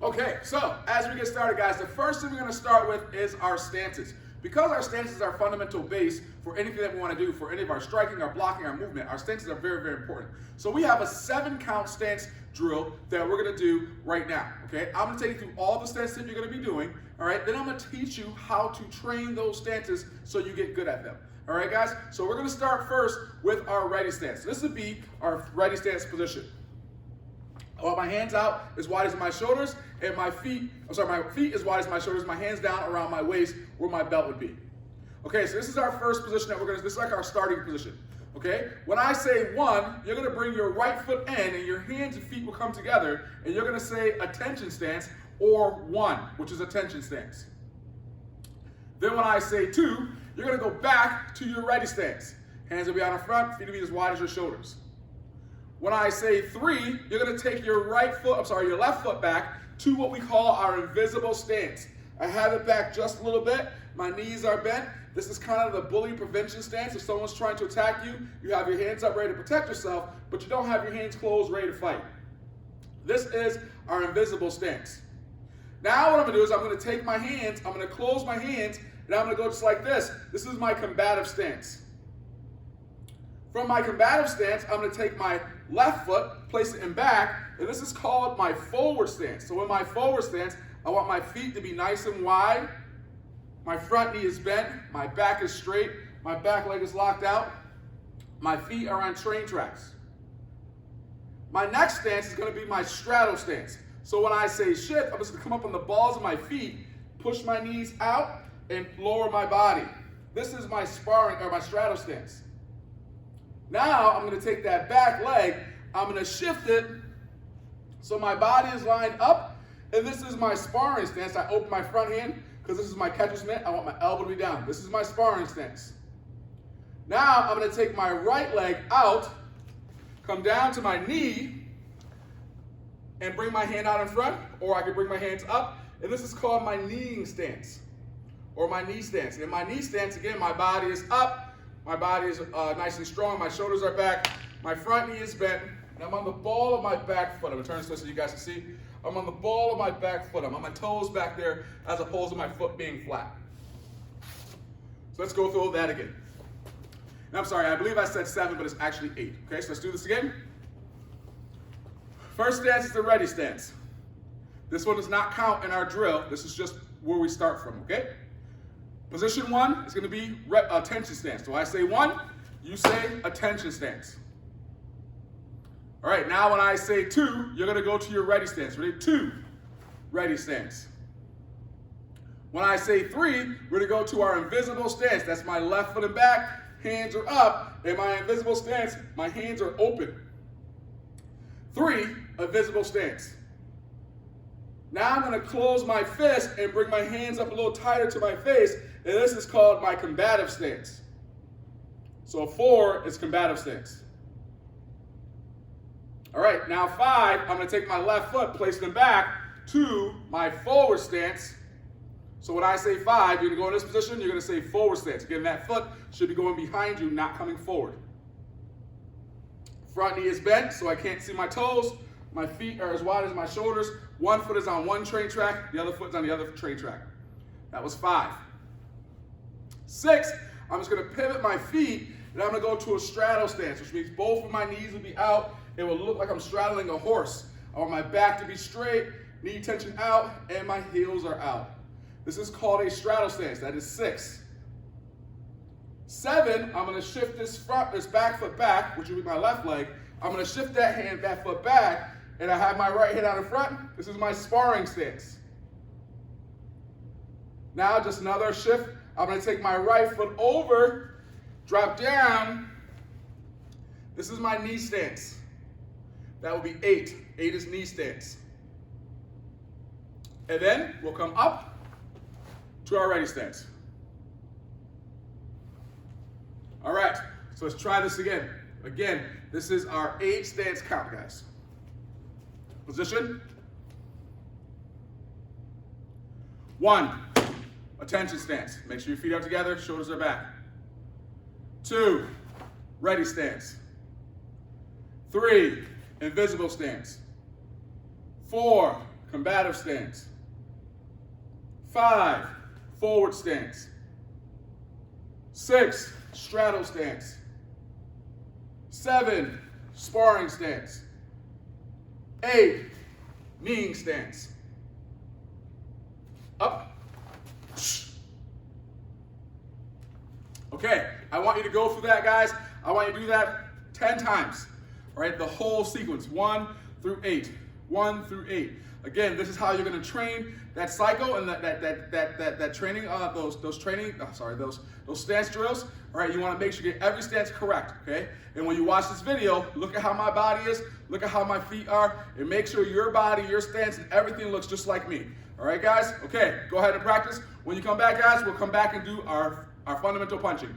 Okay, so as we get started, guys, the first thing we're going to start with is our stances. Because our stances are fundamental base for anything that we want to do, for any of our striking, our blocking, our movement, our stances are very, very important. So we have a 7-count stance drill that we're going to do right now, okay? I'm going to take you through all the stances that you're going to be doing, all right? Then I'm going to teach you how to train those stances so you get good at them. All right, guys? So we're going to start first with our ready stance. This would be our ready stance position. I want my hands out as wide as my shoulders, and my feet as wide as my shoulders, my hands down around my waist where my belt would be. Okay, so this is our first position that we're going to, this is like our starting position. Okay, when I say 1, you're going to bring your right foot in, and your hands and feet will come together, and you're going to say attention stance, or 1, which is attention stance. Then when I say 2, you're going to go back to your ready stance. Hands will be on the front, feet will be as wide as your shoulders. When I say 3, you're going to take your your left foot back to what we call our invisible stance. I have it back just a little bit. My knees are bent. This is kind of the bully prevention stance. If someone's trying to attack you, you have your hands up ready to protect yourself, but you don't have your hands closed ready to fight. This is our invisible stance. Now what I'm going to do is I'm going to take my hands, I'm going to close my hands, and I'm going to go just like this. This is my combative stance. From my combative stance, I'm going to take my left foot, place it in back, and this is called my forward stance. So in my forward stance, I want my feet to be nice and wide. My front knee is bent. My back is straight. My back leg is locked out. My feet are on train tracks. My next stance is going to be my straddle stance. So when I say shift, I'm just going to come up on the balls of my feet, push my knees out, and lower my body. This is my sparring or my straddle stance. Now I'm going to take that back leg, I'm going to shift it so my body is lined up, and this is my sparring stance. I open my front hand because this is my catcher's mitt. I want my elbow to be down. This is my sparring stance. Now I'm going to take my right leg out, come down to my knee, and bring my hand out in front, or I can bring my hands up, and this is called my kneeing stance, or my knee stance. In my knee stance, again, my body is up, my body is nice and strong, my shoulders are back, my front knee is bent, and I'm on the ball of my back foot. I'm going to turn this so you guys can see. I'm on the ball of my back foot. I'm on my toes back there as opposed to my foot being flat. So let's go through that again. And I'm sorry, I believe I said 7, but it's actually 8. Okay, so let's do this again. First stance is the ready stance. This one does not count in our drill. This is just where we start from, okay? Position 1 is going to be attention stance. So I say 1, you say attention stance. All right, now when I say 2, you're going to go to your ready stance. Ready? 2, ready stance. When I say 3, we're going to go to our invisible stance. That's my left foot and back, hands are up. In my invisible stance, my hands are open. 3, invisible stance. Now I'm going to close my fist and bring my hands up a little tighter to my face, and this is called my combative stance. So 4 is combative stance. All right, now 5, I'm going to take my left foot, place them back to my forward stance. So when I say 5, you're going to go in this position, you're going to say forward stance. Again, that foot should be going behind you, not coming forward. Front knee is bent, so I can't see my toes. My feet are as wide as my shoulders. One foot is on one train track, the other foot's on the other train track. That was 5. 6, I'm just going to pivot my feet, and I'm going to go to a straddle stance, which means both of my knees will be out. It will look like I'm straddling a horse. I want my back to be straight, knee tension out, and my heels are out. This is called a straddle stance. That is 6. 7, I'm going to shift this back foot back, which will be my left leg. I'm going to shift that foot back, and I have my right hand out in front. This is my sparring stance. Now just another shift. I'm going to take my right foot over, drop down. This is my knee stance. That will be 8. 8 is knee stance. And then we'll come up to our ready stance. All right, so let's try this again. Again, this is our 8 stance count, guys. Position. 1, attention stance. Make sure your feet are together, shoulders are back. 2, ready stance. 3, invisible stance. 4, combative stance. 5, forward stance. 6, straddle stance. 7, sparring stance. 8, kneeing stance. Up. Okay, I want you to go through that, guys. I want you to do that 10 times. All right, the whole sequence, 1 through 8. 1 through 8. Again, this is how you're going to train that cycle and that training, those stance drills. All right, you want to make sure you get every stance correct, okay? And when you watch this video, look at how my body is, look at how my feet are, and make sure your body, your stance, and everything looks just like me. All right, guys? Okay, go ahead and practice. When you come back, guys, we'll come back and do our fundamental punching.